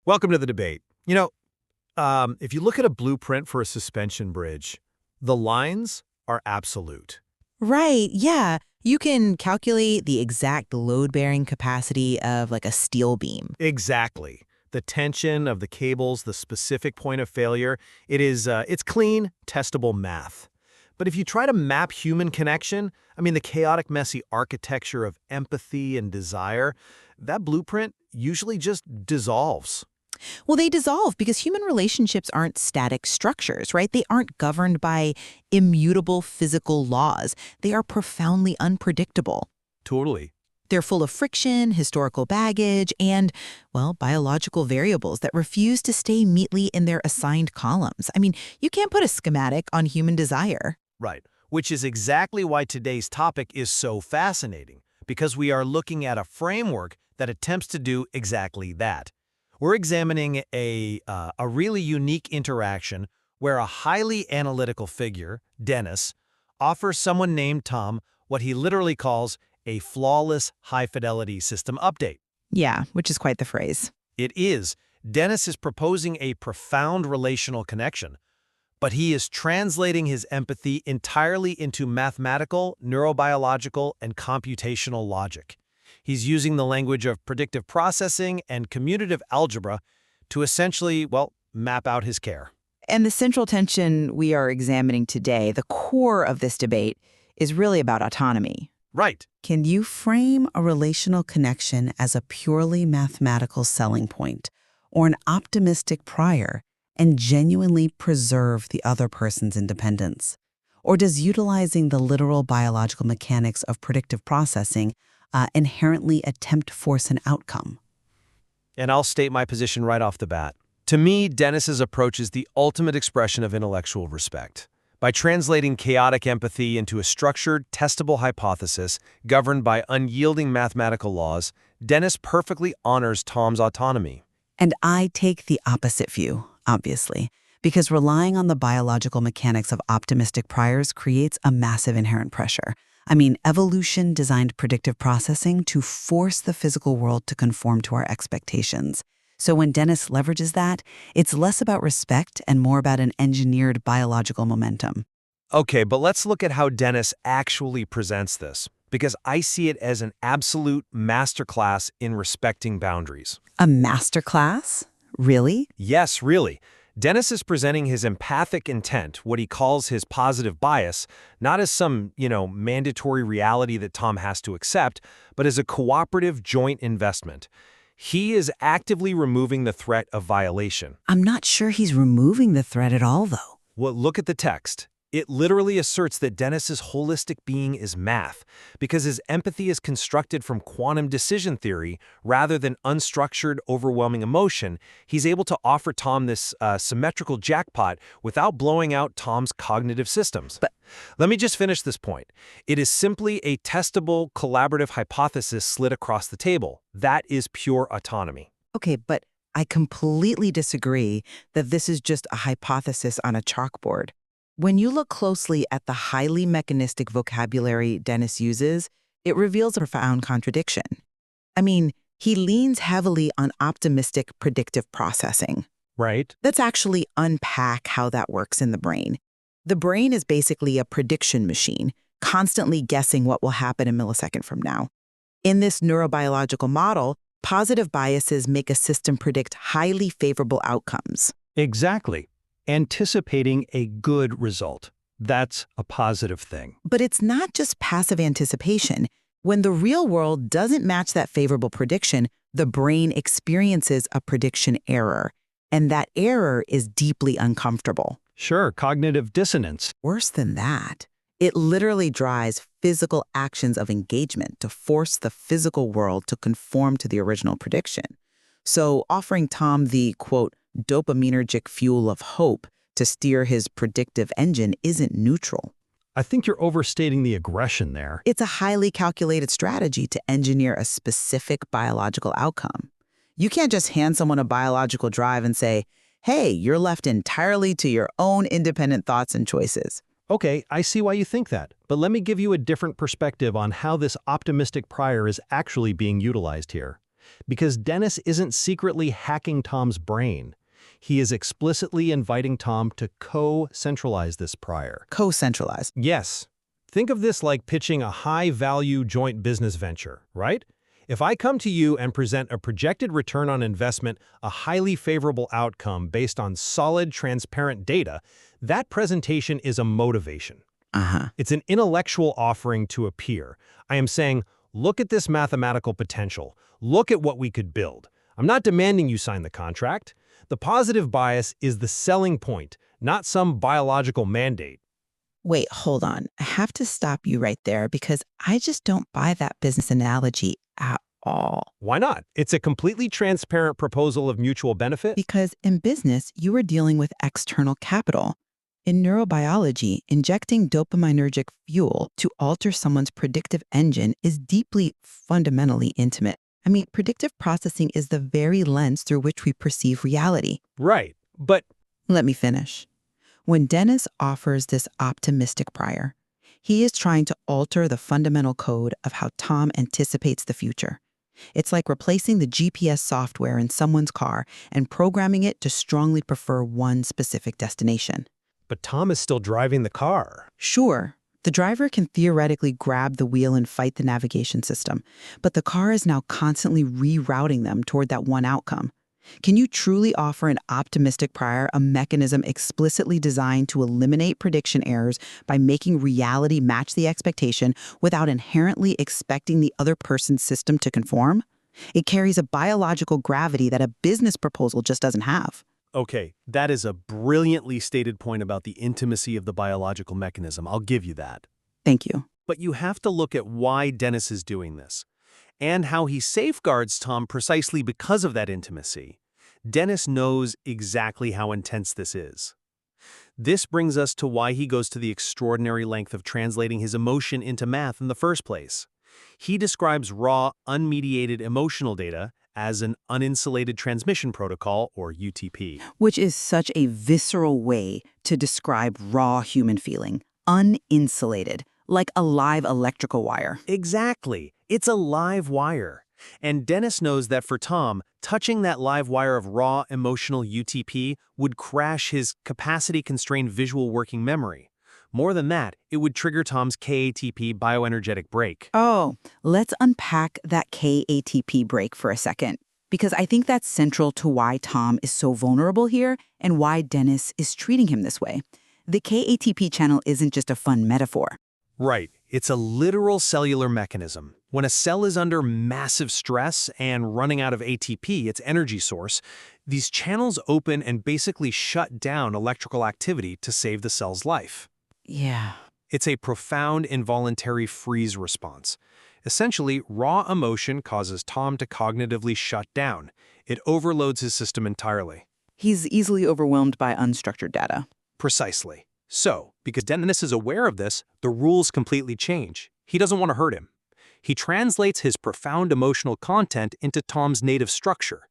Welcome to the debate. If you look at a blueprint for a suspension bridge, the lines are absolute. Right, yeah. You can calculate the exact load-bearing capacity of like a steel beam. Exactly. The tension of the cables, the specific point of failure, it's clean, testable math. But if you try to map human connection, the chaotic, messy architecture of empathy and desire, that blueprint usually just dissolves. Well, they dissolve because human relationships aren't static structures, right? They aren't governed by immutable physical laws. They are profoundly unpredictable. Totally. They're full of friction, historical baggage, and, well, biological variables that refuse to stay neatly in their assigned columns. You can't put a schematic on human desire. Right. Which is exactly why today's topic is so fascinating, because we are looking at a framework that attempts to do exactly that. We're examining a really unique interaction where a highly analytical figure, Dennis, offers someone named Tom what he literally calls a flawless high-fidelity system update. Yeah, which is quite the phrase. It is. Dennis is proposing a profound relational connection, but he is translating his empathy entirely into mathematical, neurobiological, and computational logic. He's using the language of predictive processing and commutative algebra to essentially, map out his care. And the central tension we are examining today, the core of this debate, is really about autonomy. Right. Can you frame a relational connection as a purely mathematical selling point or an optimistic prior and genuinely preserve the other person's independence? Or does utilizing the literal biological mechanics of predictive processing inherently attempt to force an outcome? And I'll state my position right off the bat. To me, Dennis's approach is the ultimate expression of intellectual respect. By translating chaotic empathy into a structured, testable hypothesis governed by unyielding mathematical laws, Dennis perfectly honors Tom's autonomy. And I take the opposite view, obviously, because relying on the biological mechanics of optimistic priors creates a massive inherent pressure. Evolution designed predictive processing to force the physical world to conform to our expectations. So when Dennis leverages that, it's less about respect and more about an engineered biological momentum. Okay, but let's look at how Dennis actually presents this, because I see it as an absolute masterclass in respecting boundaries. A masterclass? Really? Yes, really. Dennis is presenting his empathic intent, what he calls his positive bias, not as some, mandatory reality that Tom has to accept, but as a cooperative joint investment. He is actively removing the threat of violation. I'm not sure he's removing the threat at all, though. Well, look at the text. It literally asserts that Dennis's holistic being is math, because his empathy is constructed from quantum decision theory rather than unstructured, overwhelming emotion. He's able to offer Tom this symmetrical jackpot without blowing out Tom's cognitive systems. But let me just finish this point. It is simply a testable, collaborative hypothesis slid across the table. That is pure autonomy. Okay, but I completely disagree that this is just a hypothesis on a chalkboard. When you look closely at the highly mechanistic vocabulary Dennis uses, it reveals a profound contradiction. He leans heavily on optimistic predictive processing. Right. Let's actually unpack how that works in the brain. The brain is basically a prediction machine, constantly guessing what will happen a millisecond from now. In this neurobiological model, positive biases make a system predict highly favorable outcomes. Exactly. Anticipating a good result. That's a positive thing. But it's not just passive anticipation. When the real world doesn't match that favorable prediction, the brain experiences a prediction error. And that error is deeply uncomfortable. Sure, cognitive dissonance. Worse than that, it literally drives physical actions of engagement to force the physical world to conform to the original prediction. So offering Tom the, quote, dopaminergic fuel of hope to steer his predictive engine isn't neutral. I think you're overstating the aggression there. It's a highly calculated strategy to engineer a specific biological outcome. You can't just hand someone a biological drive and say, hey, you're left entirely to your own independent thoughts and choices. Okay, I see why you think that, but let me give you a different perspective on how this optimistic prior is actually being utilized here. because Dennis isn't secretly hacking Tom's brain. He is explicitly inviting Tom to co-centralize this prior. Co-centralize. Yes. Think of this like pitching a high-value joint business venture, right? If I come to you and present a projected return on investment, a highly favorable outcome based on solid, transparent data, that presentation is a motivation. It's an intellectual offering to a peer. I am saying, look at this mathematical potential. Look at what we could build. I'm not demanding you sign the contract. The positive bias is the selling point, not some biological mandate. Wait, hold on. I have to stop you right there because I just don't buy that business analogy at all. Why not? It's a completely transparent proposal of mutual benefit. Because in business, you are dealing with external capital. In neurobiology, injecting dopaminergic fuel to alter someone's predictive engine is deeply, fundamentally intimate. I mean, predictive processing is the very lens through which we perceive reality. Right, but Let me finish. When Dennis offers this optimistic prior, he is trying to alter the fundamental code of how Tom anticipates the future. It's like replacing the GPS software in someone's car and programming it to strongly prefer one specific destination. Tom is still driving the car. Sure, the driver can theoretically grab the wheel and fight the navigation system, but the car is now constantly rerouting them toward that one outcome. Can you truly offer an optimistic prior a mechanism explicitly designed to eliminate prediction errors by making reality match the expectation without inherently expecting the other person's system to conform? It carries a biological gravity that a business proposal just doesn't have. Okay, that is a brilliantly stated point about the intimacy of the biological mechanism. I'll give you that. Thank you. But you have to look at why Dennis is doing this, and how he safeguards Tom precisely because of that intimacy. Dennis knows exactly how intense this is. This brings us to why he goes to the extraordinary length of translating his emotion into math in the first place. He describes raw, unmediated emotional data as an uninsulated transmission protocol, or UTP. Which is such a visceral way to describe raw human feeling. Uninsulated, like a live electrical wire. Exactly. It's a live wire. And Dennis knows that for Tom, touching that live wire of raw emotional UTP would crash his capacity-constrained visual working memory. More than that, it would trigger Tom's KATP bioenergetic break. Oh, let's unpack that KATP break for a second, because I think that's central to why Tom is so vulnerable here and why Dennis is treating him this way. The KATP channel isn't just a fun metaphor. Right. It's a literal cellular mechanism. When a cell is under massive stress and running out of ATP, its energy source, these channels open and basically shut down electrical activity to save the cell's life. Yeah. It's a profound involuntary freeze response. Essentially, raw emotion causes Tom to cognitively shut down. It overloads his system entirely. He's easily overwhelmed by unstructured data. Precisely. So, because Dennis is aware of this, the rules completely change. He doesn't want to hurt him. He translates his profound emotional content into Tom's native structure.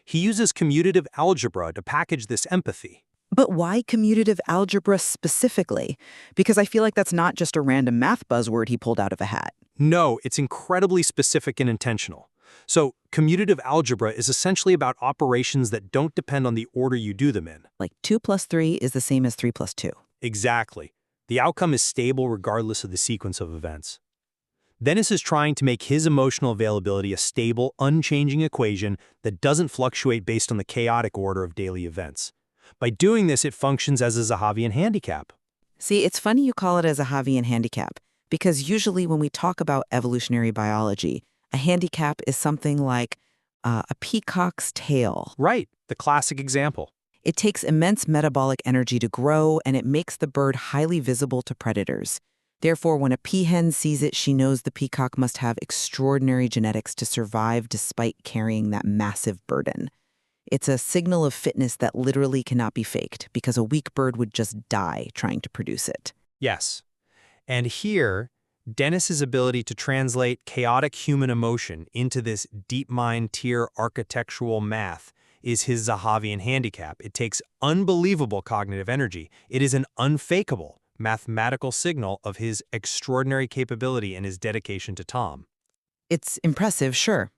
He uses commutative algebra to package this empathy. But why commutative algebra specifically? Because I feel like that's not just a random math buzzword he pulled out of a hat. No, it's incredibly specific and intentional. So, commutative algebra is essentially about operations that don't depend on the order you do them in. Like 2 plus 3 is the same as 3 plus 2. Exactly. The outcome is stable regardless of the sequence of events. Dennis is trying to make his emotional availability a stable, unchanging equation that doesn't fluctuate based on the chaotic order of daily events. By doing this, it functions as a Zahavian handicap. See, it's funny you call it a Zahavian handicap, because usually when we talk about evolutionary biology, a handicap is something like a peacock's tail. Right, the classic example. It takes immense metabolic energy to grow, and it makes the bird highly visible to predators. Therefore, when a peahen sees it, she knows the peacock must have extraordinary genetics to survive despite carrying that massive burden. It's a signal of fitness that literally cannot be faked, because a weak bird would just die trying to produce it. Yes. And here, Dennis's ability to translate chaotic human emotion into this DeepMind tier architectural math is his Zahavian handicap. It takes unbelievable cognitive energy. It is an unfakeable mathematical signal of his extraordinary capability and his dedication to Tom. It's impressive, sure.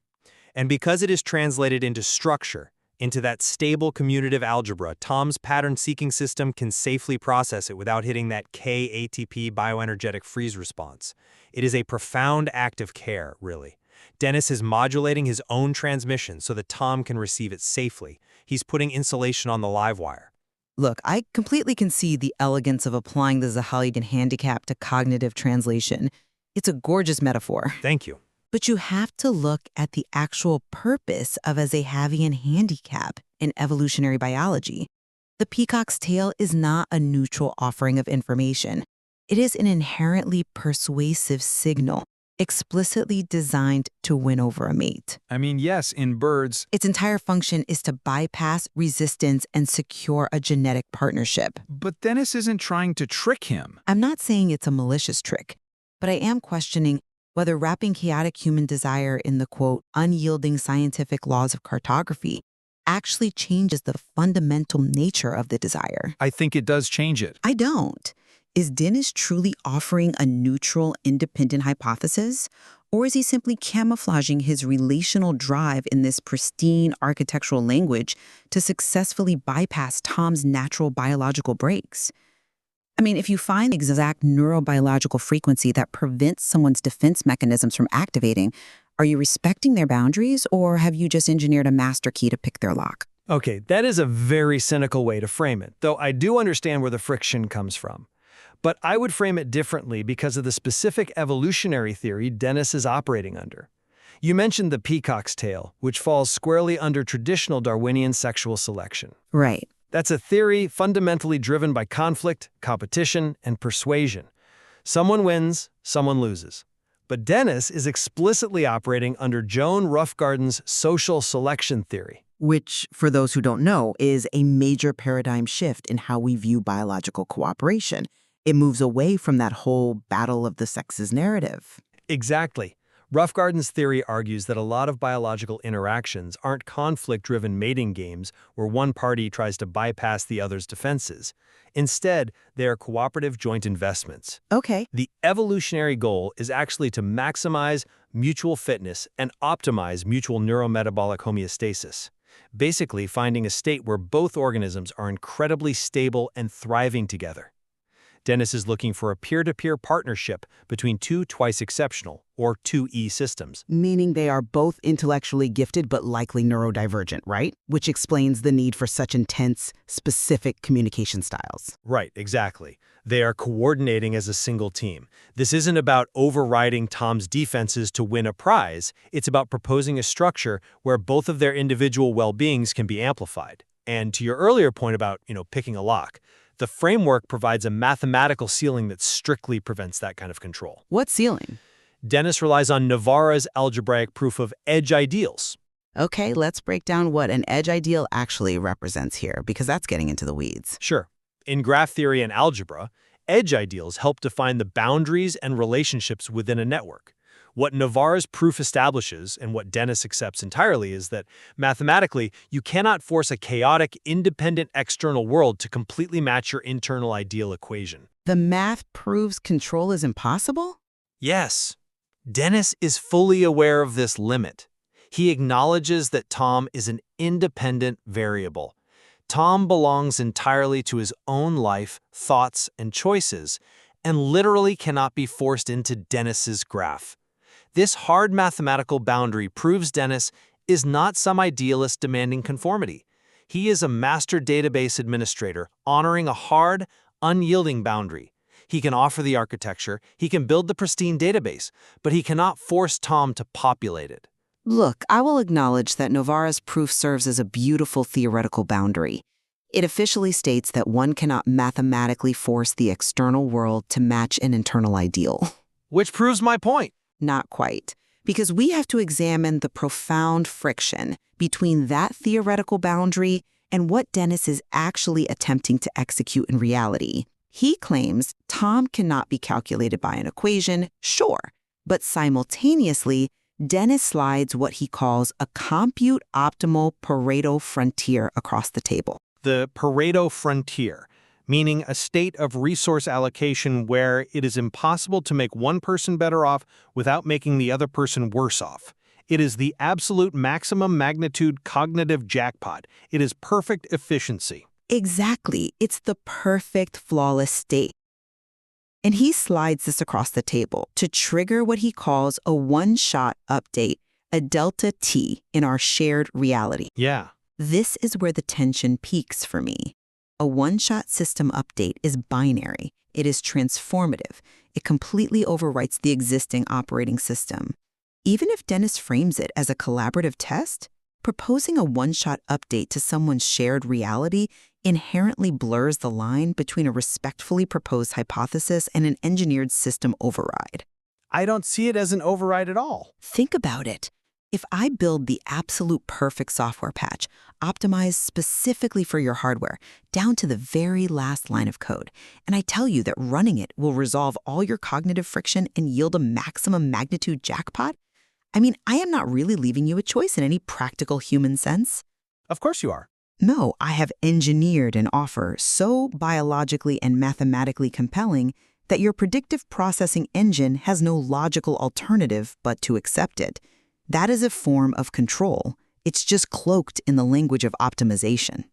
And because it is translated into structure, into that stable commutative algebra, Tom's pattern-seeking system can safely process it without hitting that K-ATP bioenergetic freeze response. It is a profound act of care, really. Dennis is modulating his own transmission so that Tom can receive it safely. He's putting insulation on the live wire. Look, I completely concede the elegance of applying the Zahalian handicap to cognitive translation. It's a gorgeous metaphor. Thank you. But you have to look at the actual purpose of a Zahavian handicap in evolutionary biology. The peacock's tail is not a neutral offering of information. It is an inherently persuasive signal, explicitly designed to win over a mate. I mean, yes, in birds, Its entire function is to bypass resistance and secure a genetic partnership. but Dennis isn't trying to trick him. I'm not saying it's a malicious trick, but I am questioning whether wrapping chaotic human desire in the, quote, unyielding scientific laws of cartography actually changes the fundamental nature of the desire. I think it does change it. I don't. Is Dennis truly offering a neutral, independent hypothesis? Or is he simply camouflaging his relational drive in this pristine architectural language to successfully bypass Tom's natural biological brakes? I mean, if you find the exact neurobiological frequency that prevents someone's defense mechanisms from activating, are you respecting their boundaries, or have you just engineered a master key to pick their lock? Okay, that is a very cynical way to frame it, though I do understand where the friction comes from. But I would frame it differently because of the specific evolutionary theory Dennis is operating under. You mentioned the peacock's tail, which falls squarely under traditional Darwinian sexual selection. Right. That's a theory fundamentally driven by conflict, competition, and persuasion. Someone wins, someone loses. But Dennis is explicitly operating under Joan Roughgarden's social selection theory. Which, for those who don't know, is a major paradigm shift in how we view biological cooperation. It moves away from that whole battle of the sexes narrative. Exactly. Roughgarden's theory argues that a lot of biological interactions aren't conflict-driven mating games where one party tries to bypass the other's defenses. Instead, they are cooperative joint investments. Okay. The evolutionary goal is actually to maximize mutual fitness and optimize mutual neurometabolic homeostasis, basically finding a state where both organisms are incredibly stable and thriving together. Dennis is looking for a peer-to-peer partnership between two twice exceptional, or 2E systems. Meaning they are both intellectually gifted but likely neurodivergent, right? Which explains the need for such intense, specific communication styles. Right, exactly. They are coordinating as a single team. This isn't about overriding Tom's defenses to win a prize. It's about proposing a structure where both of their individual well-beings can be amplified. And to your earlier point about, picking a lock, the framework provides a mathematical ceiling that strictly prevents that kind of control. What ceiling? Dennis relies on Navarra's algebraic proof of edge ideals. Okay, let's break down what an edge ideal actually represents here, because that's getting into the weeds. Sure. In graph theory and algebra, edge ideals help define the boundaries and relationships within a network. What Navarra's proof establishes, and what Dennis accepts entirely, is that mathematically, you cannot force a chaotic, independent external world to completely match your internal ideal equation. The math proves control is impossible? Yes. Dennis is fully aware of this limit. He acknowledges that Tom is an independent variable. Tom belongs entirely to his own life, thoughts, and choices, and literally cannot be forced into Dennis's graph. This hard mathematical boundary proves Dennis is not some idealist demanding conformity. He is a master database administrator honoring a hard, unyielding boundary. He can offer the architecture, he can build the pristine database, but he cannot force Tom to populate it. Look, I will acknowledge that Navarra's proof serves as a beautiful theoretical boundary. It officially states that one cannot mathematically force the external world to match an internal ideal. Which proves my point. Not quite, because we have to examine the profound friction between that theoretical boundary and what Dennis is actually attempting to execute in reality. He claims Tom cannot be calculated by an equation, sure, but simultaneously, Dennis slides what he calls a compute optimal Pareto frontier across the table. The Pareto frontier, meaning a state of resource allocation where it is impossible to make one person better off without making the other person worse off. It is the absolute maximum magnitude cognitive jackpot. It is perfect efficiency. Exactly. It's the perfect flawless state. And he slides this across the table to trigger what he calls a one-shot update, a delta T in our shared reality. Yeah. This is where the tension peaks for me. A one-shot system update is binary. It is transformative. It completely overwrites the existing operating system. Even if Dennis frames it as a collaborative test, proposing a one-shot update to someone's shared reality inherently blurs the line between a respectfully proposed hypothesis and an engineered system override. I don't see it as an override at all. Think about it. If I build the absolute perfect software patch, optimized specifically for your hardware, down to the very last line of code, and I tell you that running it will resolve all your cognitive friction and yield a maximum magnitude jackpot, I am not really leaving you a choice in any practical human sense. Of course you are. No, I have engineered an offer so biologically and mathematically compelling that your predictive processing engine has no logical alternative but to accept it. That is a form of control. It's just cloaked in the language of optimization.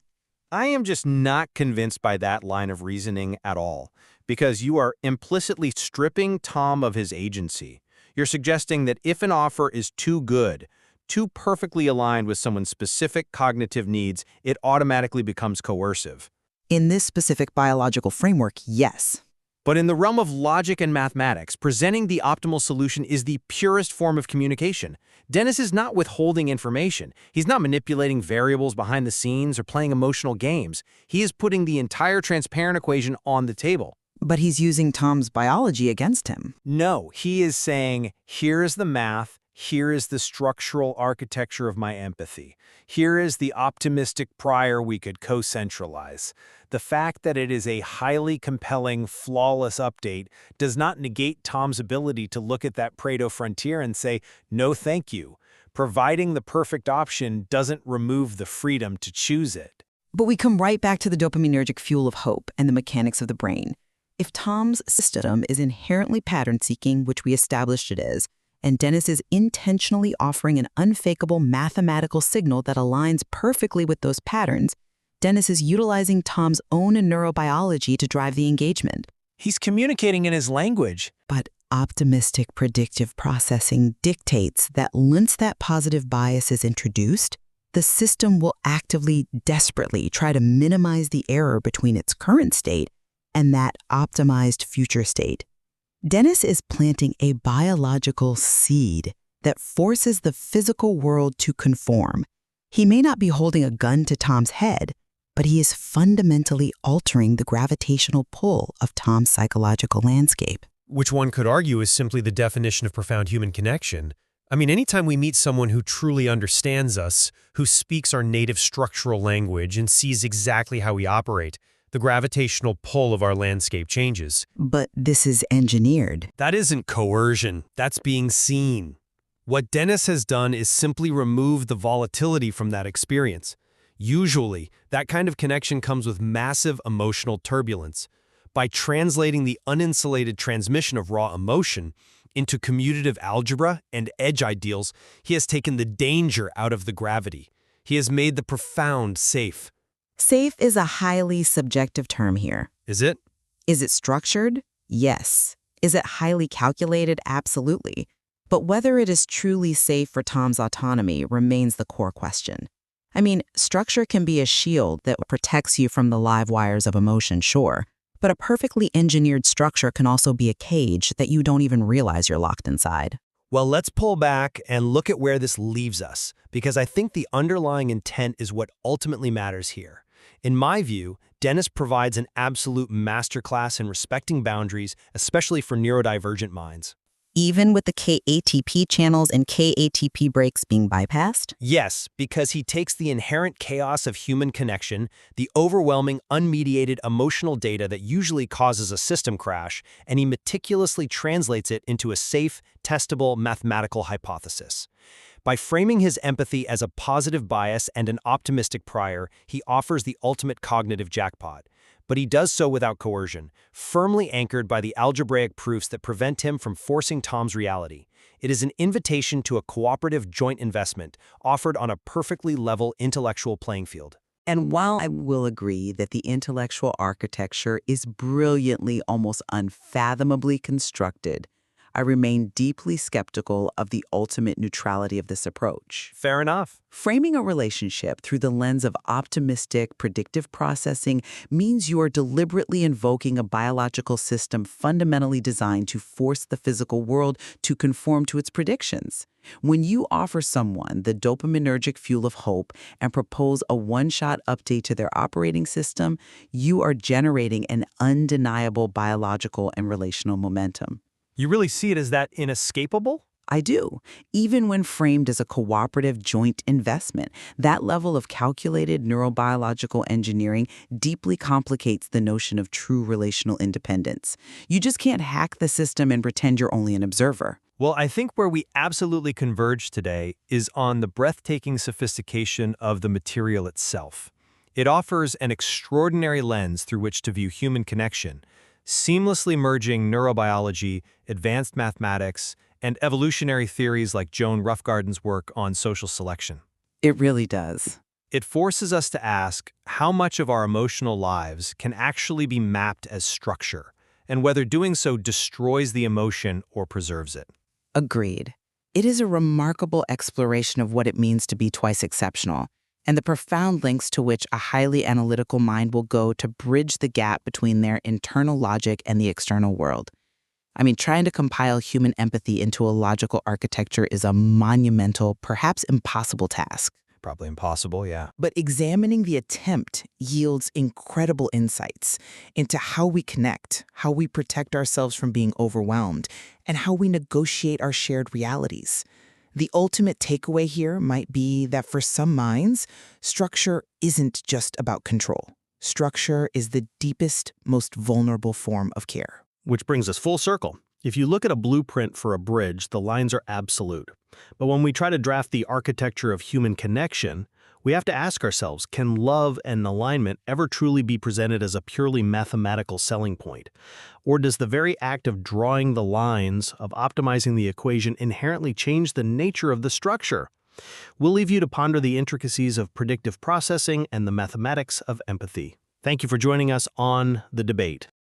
I am just not convinced by that line of reasoning at all, because you are implicitly stripping Tom of his agency. You're suggesting that if an offer is too good, too perfectly aligned with someone's specific cognitive needs, it automatically becomes coercive. In this specific biological framework, yes. But in the realm of logic and mathematics, presenting the optimal solution is the purest form of communication. Dennis is not withholding information. He's not manipulating variables behind the scenes or playing emotional games. He is putting the entire transparent equation on the table. But he's using Tom's biology against him. No, he is saying, here is the math, here is the structural architecture of my empathy. Here is the optimistic prior we could co-centralize. The fact that it is a highly compelling, flawless update does not negate Tom's ability to look at that Pareto frontier and say, no thank you. Providing the perfect option doesn't remove the freedom to choose it. But we come right back to the dopaminergic fuel of hope and the mechanics of the brain. If Tom's system is inherently pattern-seeking, which we established it is, and Dennis is intentionally offering an unfakeable mathematical signal that aligns perfectly with those patterns, Dennis is utilizing Tom's own neurobiology to drive the engagement. He's communicating in his language. But optimistic predictive processing dictates that once that positive bias is introduced, the system will actively, desperately try to minimize the error between its current state and that optimized future state. Dennis is planting a biological seed that forces the physical world to conform. He may not be holding a gun to Tom's head, but he is fundamentally altering the gravitational pull of Tom's psychological landscape. Which one could argue is simply the definition of profound human connection. Anytime we meet someone who truly understands us, who speaks our native structural language and sees exactly how we operate, the gravitational pull of our landscape changes. But this is engineered. That isn't coercion. That's being seen. What Dennis has done is simply remove the volatility from that experience. Usually, that kind of connection comes with massive emotional turbulence. By translating the uninsulated transmission of raw emotion into commutative algebra and edge ideals, he has taken the danger out of the gravity. He has made the profound safe. Safe is a highly subjective term here. Is it? Is it structured? Yes. Is it highly calculated? Absolutely. But whether it is truly safe for Tom's autonomy remains the core question. Structure can be a shield that protects you from the live wires of emotion, sure. But a perfectly engineered structure can also be a cage that you don't even realize you're locked inside. Well, let's pull back and look at where this leaves us, because I think the underlying intent is what ultimately matters here. In my view, Dennis provides an absolute masterclass in respecting boundaries, especially for neurodivergent minds. Even with the KATP channels and KATP breaks being bypassed? Yes, because he takes the inherent chaos of human connection, the overwhelming, unmediated emotional data that usually causes a system crash, and he meticulously translates it into a safe, testable mathematical hypothesis. By framing his empathy as a positive bias and an optimistic prior, he offers the ultimate cognitive jackpot. But he does so without coercion, firmly anchored by the algebraic proofs that prevent him from forcing Tom's reality. It is an invitation to a cooperative joint investment offered on a perfectly level intellectual playing field. And while I will agree that the intellectual architecture is brilliantly, almost unfathomably constructed, I remain deeply skeptical of the ultimate neutrality of this approach. Fair enough. Framing a relationship through the lens of optimistic, predictive processing means you are deliberately invoking a biological system fundamentally designed to force the physical world to conform to its predictions. When you offer someone the dopaminergic fuel of hope and propose a one-shot update to their operating system, you are generating an undeniable biological and relational momentum. You really see it as that inescapable? I do. Even when framed as a cooperative joint investment, that level of calculated neurobiological engineering deeply complicates the notion of true relational independence. You just can't hack the system and pretend you're only an observer. Well, I think where we absolutely converge today is on the breathtaking sophistication of the material itself. It offers an extraordinary lens through which to view human connection, seamlessly merging neurobiology, advanced mathematics, and evolutionary theories like Joan Roughgarden's work on social selection. It really does. It forces us to ask how much of our emotional lives can actually be mapped as structure, and whether doing so destroys the emotion or preserves it. Agreed. It is a remarkable exploration of what it means to be twice exceptional, and the profound lengths to which a highly analytical mind will go to bridge the gap between their internal logic and the external world. I mean, trying to compile human empathy into a logical architecture is a monumental, perhaps impossible task. Probably impossible, yeah. But examining the attempt yields incredible insights into how we connect, how we protect ourselves from being overwhelmed, and how we negotiate our shared realities. The ultimate takeaway here might be that for some minds, structure isn't just about control. Structure is the deepest, most vulnerable form of care. Which brings us full circle. If you look at a blueprint for a bridge, the lines are absolute. But when we try to draft the architecture of human connection, we have to ask ourselves, can love and alignment ever truly be presented as a purely mathematical selling point? Or does the very act of drawing the lines, of optimizing the equation, inherently change the nature of the structure? We'll leave you to ponder the intricacies of predictive processing and the mathematics of empathy. Thank you for joining us on The Debate.